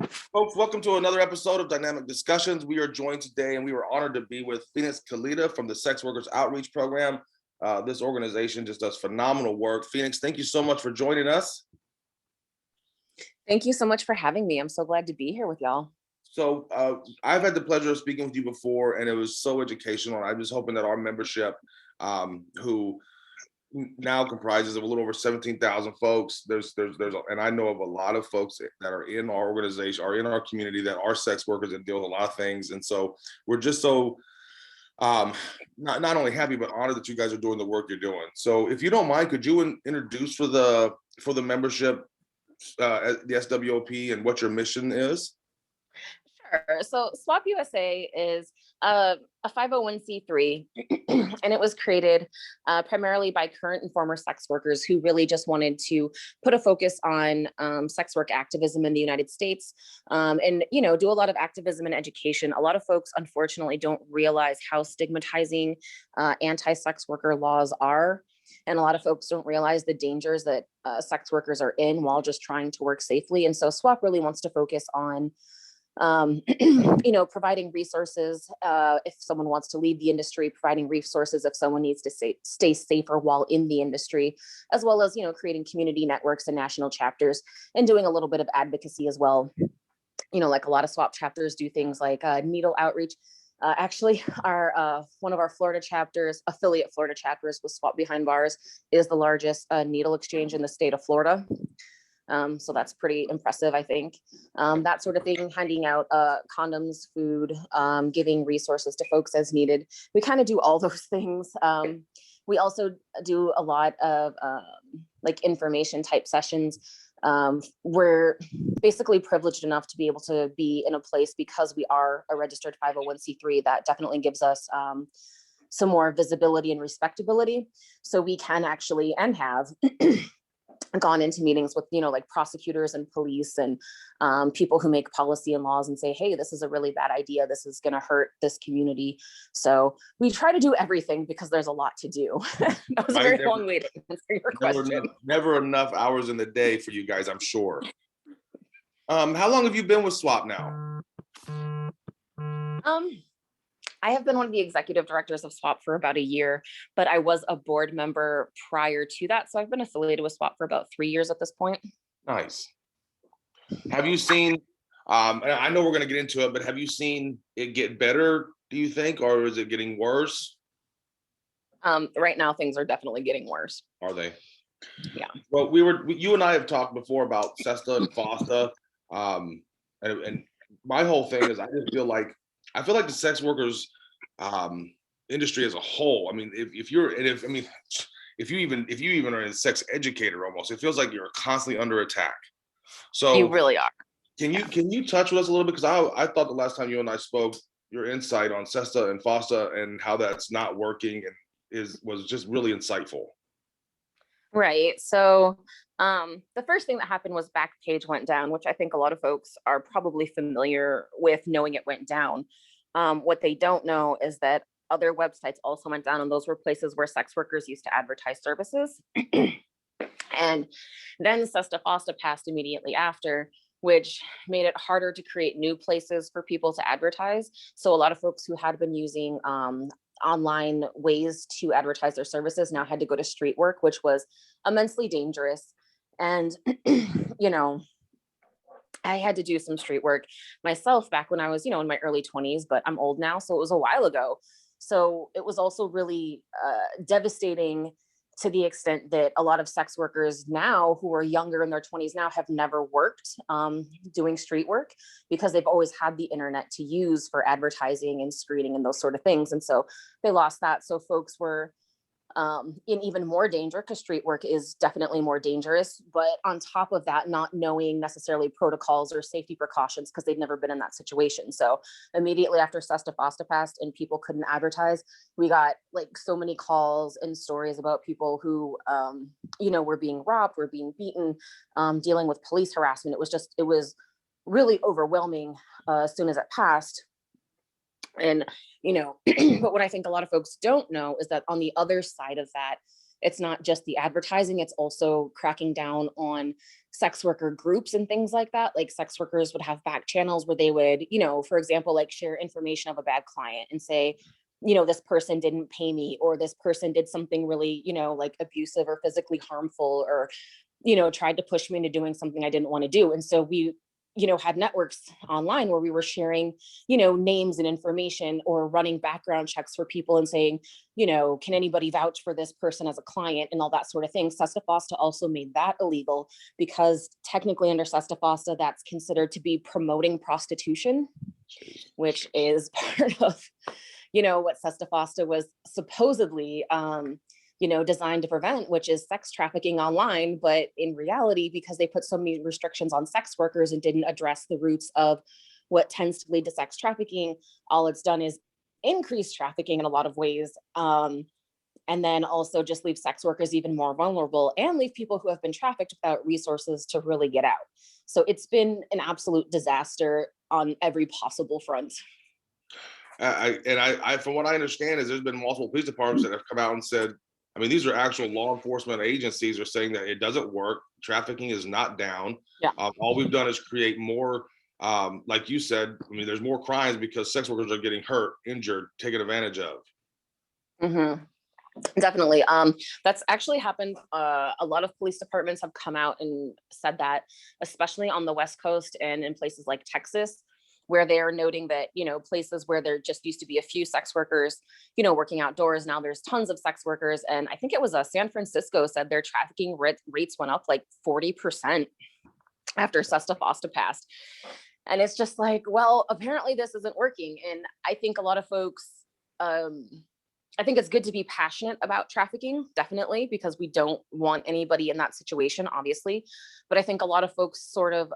Folks, welcome to another episode of Dynamic Discussions. We are joined today and we were honored to be with Phoenix Calida from the Sex Workers Outreach Program. This organization just does phenomenal work. Phoenix, thank you so much for joining us. Thank you so much for having me. I'm so glad to be here with y'all. So I've had the pleasure of speaking with you before and it was so educational. I'm just hoping that our membership, who now comprises of a little over 17,000 folks. And I know of a lot of folks that are in our organization, are in our community that are sex workers and deal with a lot of things. And so we're just so not only happy, but honored that you guys are doing the work you're doing. So if you don't mind, could you introduce for the membership, the SWOP and what your mission is? Sure. So SWOP USA is a 501c3, and it was created primarily by current and former sex workers who really just wanted to put a focus on sex work activism in the United States, and do a lot of activism and education. A lot of folks, unfortunately, don't realize how stigmatizing anti-sex worker laws are. And a lot of folks don't realize the dangers that sex workers are in while just trying to work safely. And so SWOP really wants to focus on providing resources if someone wants to leave the industry, providing resources if someone needs to stay safer while in the industry, as well as, creating community networks and national chapters and doing a little bit of advocacy as well. Like a lot of SWOP chapters do things like needle outreach. Actually, our one of our Florida chapters, affiliate Florida chapters with SWOP Behind Bars, is the largest needle exchange in the state of Florida. So that's pretty impressive, I think. That sort of thing, handing out condoms, food, giving resources to folks as needed. We kind of do all those things. We also do a lot of like information type sessions. We're basically privileged enough to be able to be in a place because we are a registered 501c3 that definitely gives us some more visibility and respectability. So we can actually and have gone into meetings with, like prosecutors and police and people who make policy and laws and say, hey, this is a really bad idea. This is going to hurt this community. So we try to do everything because there's a lot to do. That was a very long way to answer your question. Never enough hours in the day for you guys, I'm sure. How long have you been with SWOP now? I have been one of the executive directors of SWOP for about a year, but I was a board member prior to that. So I've been affiliated with SWOP for about 3 years at this point. Nice. Have you seen, I know we're going to get into it, but have you seen it get better, do you think, or is it getting worse? Right now, things are definitely getting worse. Are they? Yeah. Well, you and I have talked before about SESTA and FOSTA. And my whole thing is I feel like the sex workers industry as a whole. I mean, if you even are a sex educator, almost, it feels like you're constantly under attack. So you really are. Can you touch with us a little bit? Because I thought the last time you and I spoke, your insight on SESTA and FOSTA and how that's not working was just really insightful. Right. So the first thing that happened was Backpage went down, which I think a lot of folks are probably familiar with knowing it went down. What they don't know is that other websites also went down, and those were places where sex workers used to advertise services. And then SESTA FOSTA passed immediately after, which made it harder to create new places for people to advertise. So a lot of folks who had been using online ways to advertise their services now had to go to street work, which was immensely dangerous. And, I had to do some street work myself back when I was, in my early 20s, but I'm old now. So it was a while ago. So it was also really devastating to the extent that a lot of sex workers now who are younger in their 20s now have never worked doing street work because they've always had the internet to use for advertising and screening and those sort of things. And so they lost that. So folks were in even more danger because street work is definitely more dangerous. But on top of that, not knowing necessarily protocols or safety precautions because they've never been in that situation. So immediately after SESTA FOSTA passed and people couldn't advertise, we got like so many calls and stories about people who, were being robbed, were being beaten, dealing with police harassment. It was really overwhelming as soon as it passed. And, but what I think a lot of folks don't know is that on the other side of that, it's not just the advertising, it's also cracking down on sex worker groups and things like that. Like sex workers would have back channels where they would, for example, like share information of a bad client and say, this person didn't pay me, or this person did something really, like abusive or physically harmful, or, tried to push me into doing something I didn't want to do. And so we, had networks online where we were sharing, names and information, or running background checks for people and saying, can anybody vouch for this person as a client, and all that sort of thing. Sesta Fosta also made that illegal, because technically under Sesta Fosta, that's considered to be promoting prostitution, which is part of, what Sesta Fosta was supposedly, designed to prevent, which is sex trafficking online. But in reality, because they put so many restrictions on sex workers and didn't address the roots of what tends to lead to sex trafficking, all it's done is increase trafficking in a lot of ways. And then also just leave sex workers even more vulnerable, and leave people who have been trafficked without resources to really get out. So it's been an absolute disaster on every possible front. I from what I understand is there's been multiple police departments that have come out and said, I mean, these are actual law enforcement agencies are saying that it doesn't work. Trafficking is not down. Yeah. All we've done is create more, like you said, I mean, there's more crimes because sex workers are getting hurt, injured, taken advantage of. Mm-hmm. Definitely. That's actually happened. A lot of police departments have come out and said that, especially on the West Coast and in places like Texas, where they are noting that, places where there just used to be a few sex workers, working outdoors, now there's tons of sex workers. And I think it was San Francisco said their trafficking rates went up like 40% after Sesta Fosta passed. And it's just like, well, apparently this isn't working. And I think a lot of folks, I think it's good to be passionate about trafficking, definitely, because we don't want anybody in that situation, obviously. But I think a lot of folks sort of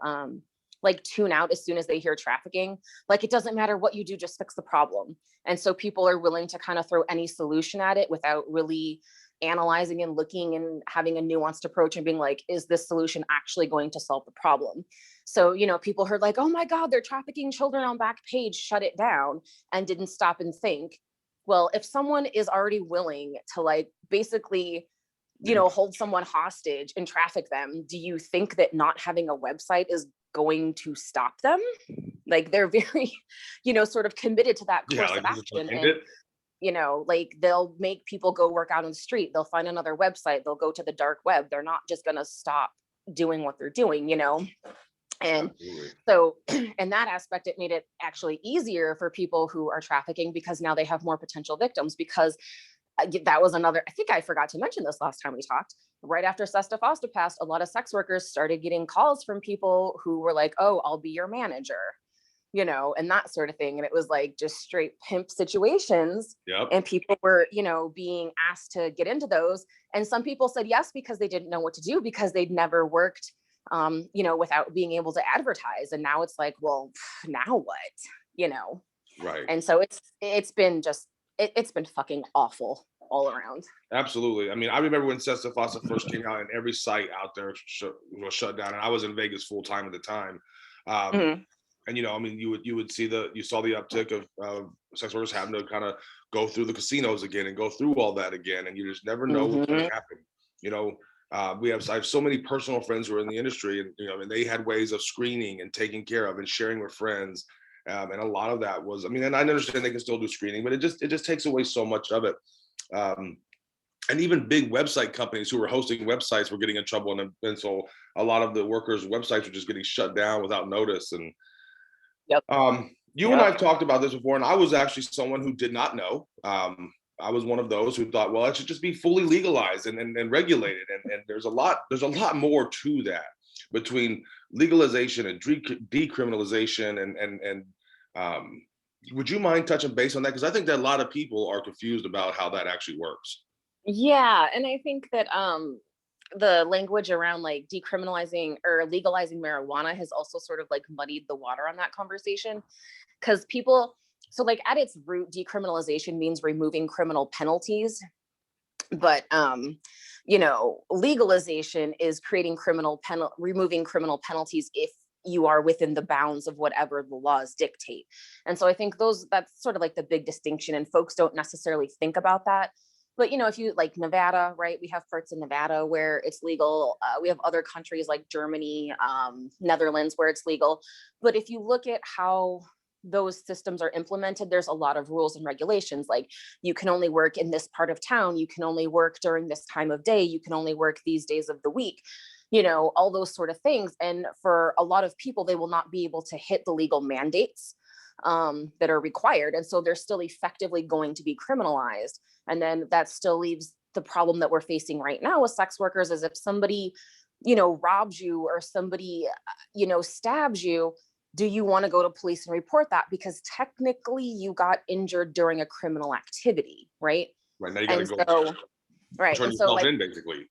like tune out as soon as they hear trafficking. Like, it doesn't matter what you do, just fix the problem. And so people are willing to kind of throw any solution at it without really analyzing and looking and having a nuanced approach and being like, is this solution actually going to solve the problem? So, people heard like, oh my God, they're trafficking children on Backpage, shut it down, and didn't stop and think, well, if someone is already willing to like basically, hold someone hostage and traffic them, do you think that not having a website is going to stop them? Like, they're very, sort of committed to that course of action. And, like, they'll make people go work out on the street. They'll find another website. They'll go to the dark web. They're not just going to stop doing what they're doing, And Absolutely. so in that aspect, it made it actually easier for people who are trafficking, because now they have more potential victims. Because that was another, I think I forgot to mention this last time we talked, right after Sesta Fosta passed, a lot of sex workers started getting calls from people who were like, oh, I'll be your manager, and that sort of thing. And it was like just straight pimp situations. Yep. And people were, being asked to get into those. And some people said yes, because they didn't know what to do, because they'd never worked, without being able to advertise. And now it's like, well, now what, Right. And so it's been just, it's been fucking awful all around. Absolutely. I mean, I remember when Sesta Fosta first came out and every site out there was shut down, and I was in Vegas full time at the time. And I mean, you would see you saw the uptick of sex workers having to kind of go through the casinos again and go through all that again, and you just never know what's going to happen. I have so many personal friends who are in the industry, and and they had ways of screening and taking care of and sharing with friends. And a lot of that was, I mean, and I understand they can still do screening, but it just takes away so much of it. And even big website companies who were hosting websites were getting in trouble. And so a lot of the workers' websites were just getting shut down without notice. And you and I have talked about this before, and I was actually someone who did not know. I was one of those who thought, well, it should just be fully legalized and regulated. And there's a lot more to that, between legalization and decriminalization. And would you mind touching base on that? Because I think that a lot of people are confused about how that actually works. Yeah. And I think that the language around like decriminalizing or legalizing marijuana has also sort of like muddied the water on that conversation. Because people, so like at its root, decriminalization means removing criminal penalties. But legalization is creating removing criminal penalties if you are within the bounds of whatever the laws dictate. And so I think that's sort of like the big distinction, and folks don't necessarily think about that. But, if you like Nevada, right, we have parts in Nevada where it's legal. We have other countries like Germany, Netherlands, where it's legal. But if you look at how those systems are implemented, there's a lot of rules and regulations. Like, you can only work in this part of town, you can only work during this time of day, you can only work these days of the week, all those sort of things. And for a lot of people, they will not be able to hit the legal mandates that are required. And so they're still effectively going to be criminalized. And then that still leaves the problem that we're facing right now with sex workers, is if somebody, robs you, or somebody, stabs you, do you want to go to police and report that? Because technically you got injured during a criminal activity, right? Right, now you gotta And go so, right. turn And so yourself like, in, basically.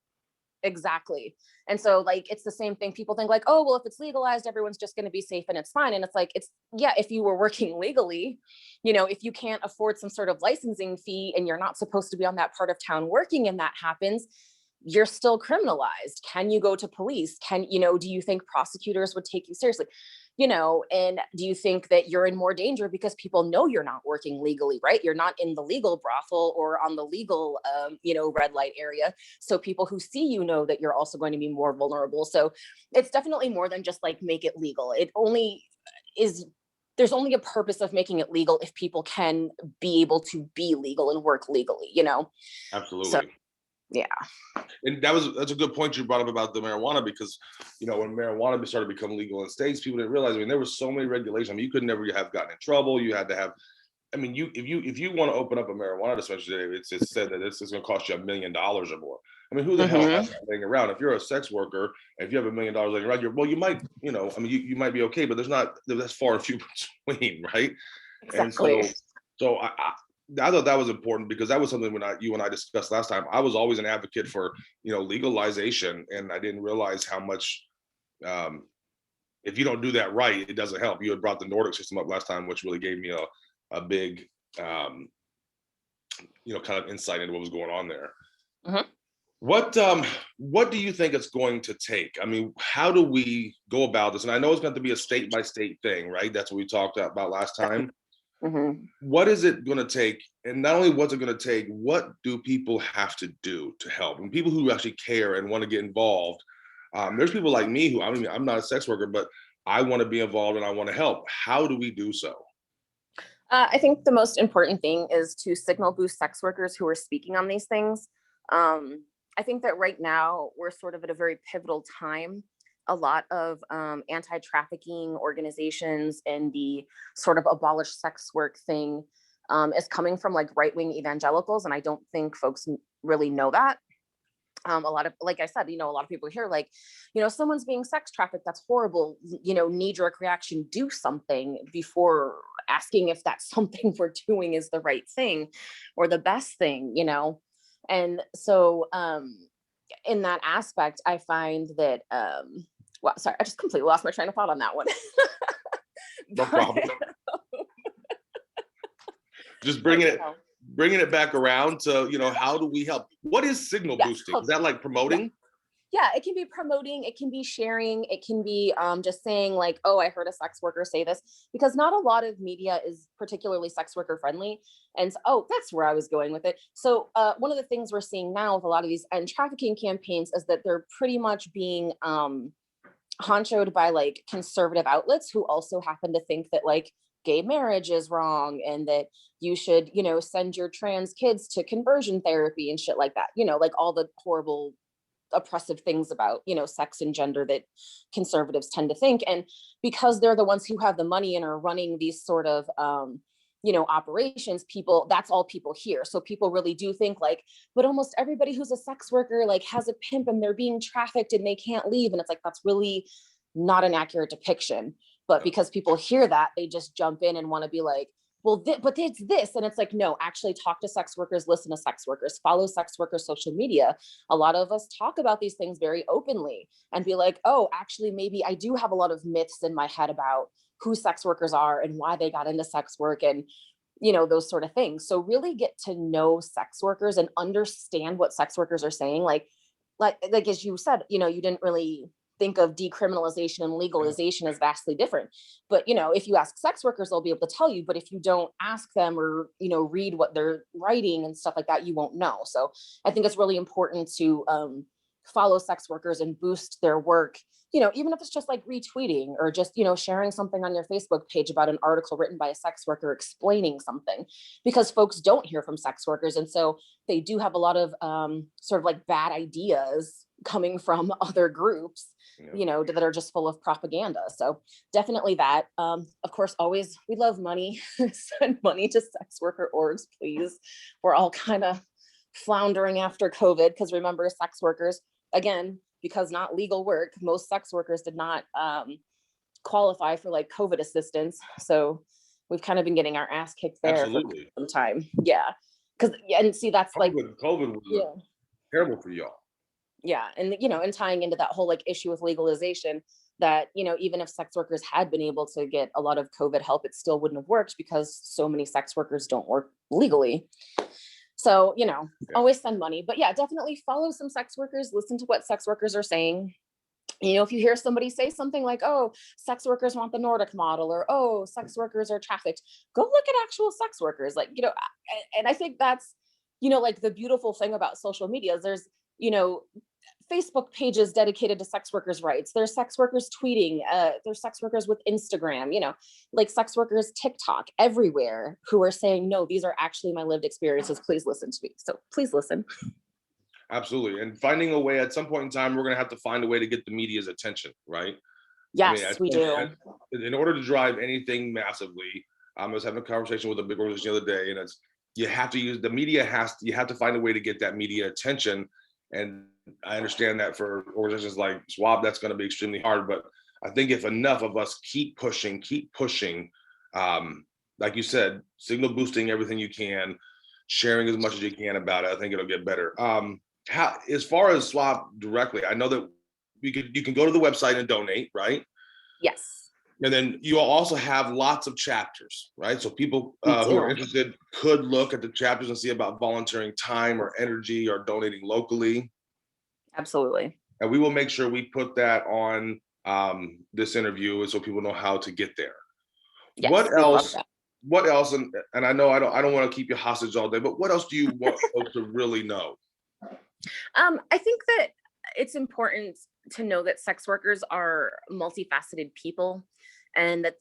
exactly. And so like, it's the same thing. People think like, oh, well, if it's legalized, everyone's just going to be safe and it's fine. And it's like, yeah, if you were working legally, if you can't afford some sort of licensing fee and you're not supposed to be on that part of town working, and that happens, you're still criminalized. Can you go to police? Do you think prosecutors would take you seriously? And do you think that you're in more danger because people know you're not working legally, right? You're not in the legal brothel or on the legal, red light area. So people who see you know that you're also going to be more vulnerable. So it's definitely more than just like make it legal. It only is, there's only a purpose of making it legal if people can be able to be legal and work legally, So Absolutely. yeah. And that's a good point you brought up about the marijuana, because when marijuana started to become legal in states, people didn't realize. I mean, there were so many regulations. I mean, you could never have gotten in trouble. You had to have. I mean, if you want to open up a marijuana dispensary, it's said that it's going to cost you $1 million or more. I mean, who the hell has that laying around? If you're a sex worker, and if you have $1 million laying around, you might, I mean, you might be okay, but that's far and few between, right? Exactly. And so I thought that was important, because that was something you and I discussed last time. I was always an advocate for, legalization, and I didn't realize how much, if you don't do that right, it doesn't help. You had brought the Nordic system up last time, which really gave me a big, kind of insight into what was going on there. Mm-hmm. What do you think it's going to take? I mean, how do we go about this? And I know it's going to be a state by state thing, right? That's what we talked about last time. Mm-hmm. What is it going to take? And not only what's it going to take, what do people have to do to help? And people who actually care and want to get involved. There's people like me who, I'm not a sex worker, but I want to be involved and I want to help. How do we do so? I think the most important thing is to signal boost sex workers who are speaking on these things. I think that right now we're sort of at a very pivotal time. A lot of anti-trafficking organizations and the sort of abolish sex work thing is coming from like right-wing evangelicals. And I don't think folks really know that. A lot of, like I said, a lot of people here, like, someone's being sex trafficked, that's horrible, knee-jerk reaction, do something before asking if that something we're doing is the right thing or the best thing, And so in that aspect, I find that, well, sorry, I just completely lost my train of thought on that one. No problem. Just bringing it back around to, how do we help? What is signal boosting? Is that like promoting? Yeah, it can be promoting, it can be sharing, it can be just saying like, oh, I heard a sex worker say this, because not a lot of media is particularly sex worker friendly. And so, oh, that's where I was going with it. So one of the things we're seeing now with a lot of these end trafficking campaigns is that they're pretty much being honchoed by like conservative outlets who also happen to think that like gay marriage is wrong and that you should, send your trans kids to conversion therapy and shit like that, like all the horrible oppressive things about, sex and gender that conservatives tend to think. And because they're the ones who have the money and are running these sort of, operations, that's all people hear. So people really do think like, but almost everybody who's a sex worker, like has a pimp and they're being trafficked and they can't leave. And it's like, that's really not an accurate depiction. But because people hear that, they just jump in and want to be like, well, but it's this. And it's like, no, actually talk to sex workers, listen to sex workers, follow sex workers' social media. A lot of us talk about these things very openly and be like, oh, actually, maybe I do have a lot of myths in my head about who sex workers are and why they got into sex work and, those sort of things. So really get to know sex workers and understand what sex workers are saying. Like as you said, you didn't really think of decriminalization and legalization as vastly different. But, you know, if you ask sex workers, they'll be able to tell you, but if you don't ask them or, you know, read what they're writing and stuff like that, you won't know. So I think it's really important to follow sex workers and boost their work, you know, even if it's just like retweeting or just, you know, sharing something on your Facebook page about an article written by a sex worker explaining something, because folks don't hear from sex workers. And so they do have a lot of sort of like bad ideas coming from other groups, you know, that are just full of propaganda. So definitely that. Of course, always, we love money. Send money to sex worker orgs, please. We're all kind of floundering after COVID, because remember, sex workers, again, because not legal work, most sex workers did not qualify for like COVID assistance. So we've kind of been getting our ass kicked there for some time. Yeah. Because, and see, that's like, COVID was terrible for y'all. Yeah. And, you know, and tying into that whole like issue with legalization, that, you know, even if sex workers had been able to get a lot of COVID help, it still wouldn't have worked because so many sex workers don't work legally. So, you know, always send money. But yeah, definitely follow some sex workers, listen to what sex workers are saying. You know, if you hear somebody say something like, oh, sex workers want the Nordic model, or, oh, sex workers are trafficked, go look at actual sex workers. Like, you know, and I think that's, you know, like the beautiful thing about social media is there's, you know, Facebook pages dedicated to sex workers' rights. There's sex workers tweeting. There's sex workers with Instagram, you know, like sex workers TikTok everywhere who are saying, no, these are actually my lived experiences. Please listen to me. So please listen. Absolutely. And finding a way, at some point in time, we're going to have to find a way to get the media's attention, right? Yes, I mean, we do. In order to drive anything massively, I was having a conversation with a big organization the other day, and it's, you have to use the media, you have to find a way to get that media attention. And I understand that for organizations like SWOP, that's going to be extremely hard. But I think if enough of us keep pushing, like you said, signal boosting everything you can, sharing as much as you can about it, I think it'll get better. How, as far as SWOP directly, I know that you can go to the website and donate, right? Yes. And then you also have lots of chapters, right? So people who are interested could look at the chapters and see about volunteering time or energy or donating locally. Absolutely. And we will make sure we put that on this interview so people know how to get there. Yes, what else? What else? And I know I don't want to keep you hostage all day, but what else do you want folks to really know? I think that it's important to know that sex workers are multifaceted people, and that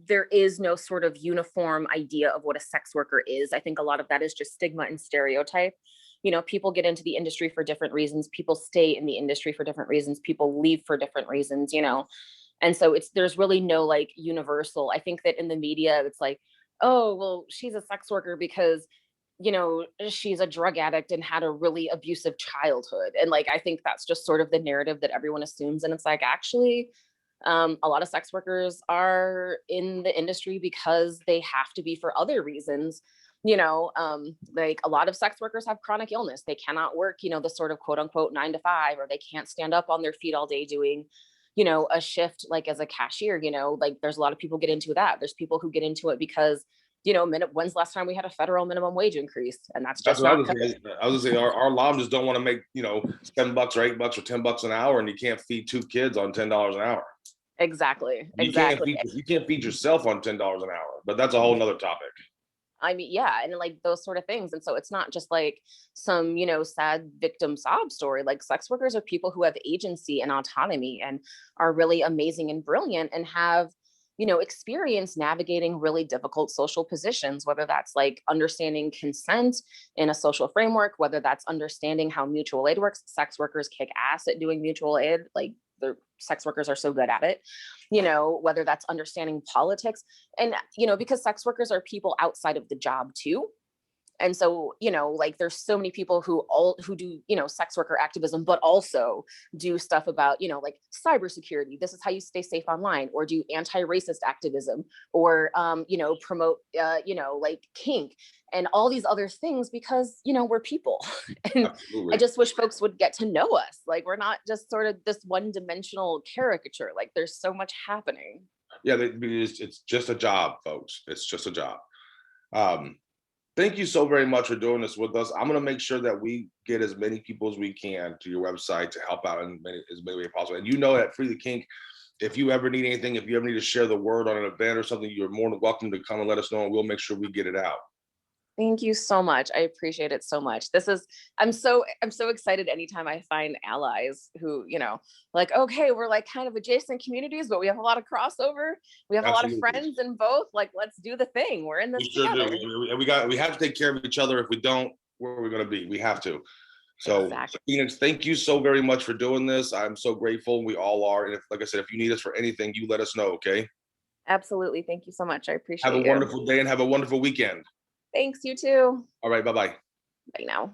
there is no sort of uniform idea of what a sex worker is. I think a lot of that is just stigma and stereotype. You know, people get into the industry for different reasons. People stay in the industry for different reasons. People leave for different reasons, you know? And so there's really no like universal. I think that in the media, it's like, oh, well, she's a sex worker because, you know, she's a drug addict and had a really abusive childhood. And like, I think that's just sort of the narrative that everyone assumes. And it's like, actually, a lot of sex workers are in the industry because they have to be for other reasons. You know, like a lot of sex workers have chronic illness. They cannot work, you know, the sort of quote unquote 9 to 5, or they can't stand up on their feet all day doing, you know, a shift like as a cashier. You know, like there's a lot of people get into that. There's people who get into it because, you know, when's the last time we had a federal minimum wage increase? And that's just not. I was gonna say our moms just don't want to make, you know, $7 or $8 or $10 an hour, and you can't feed 2 kids on $10 an hour. Exactly. You can't feed yourself on $10 an hour, but that's a whole nother topic. I mean, yeah, and like those sort of things. And so it's not just like some, you know, sad victim sob story. Like sex workers are people who have agency and autonomy and are really amazing and brilliant and have, you know, experience navigating really difficult social positions, whether that's like understanding consent in a social framework, whether that's understanding how mutual aid works. Sex workers kick ass at doing mutual aid. Like the sex workers are so good at it, you know, whether that's understanding politics. And, you know, because sex workers are people outside of the job too. And so, you know, like there's so many people who do, you know, sex worker activism, but also do stuff about, you know, like cybersecurity. This is how you stay safe online, or do anti-racist activism, or, you know, promote, you know, like kink and all these other things, because, you know, we're people. And absolutely. I just wish folks would get to know us. Like, we're not just sort of this one-dimensional caricature. Like there's so much happening. Yeah, it's just a job, folks. It's just a job. Thank you so very much for doing this with us. I'm going to make sure that we get as many people as we can to your website to help out in as many ways possible. And you know that Free the Kink, if you ever need anything, if you ever need to share the word on an event or something, you're more than welcome to come and let us know, and we'll make sure we get it out. Thank you so much. I appreciate it so much. I'm so excited anytime I find allies who, like, okay, we're like kind of adjacent communities, but we have a lot of crossover. We have a lot of Absolutely. friends in both. Like, let's do the thing. We're in this We sure together. do. We have to take care of each other. If we don't, where are we going to be? We have to. So, Exactly. Phoenix, thank you so very much for doing this. I'm so grateful. We all are. And if, like I said, if you need us for anything, you let us know, okay? Absolutely. Thank you so much. I Have a appreciate you. wonderful day and have a wonderful weekend. Thanks, you too. All right, bye-bye. Bye now.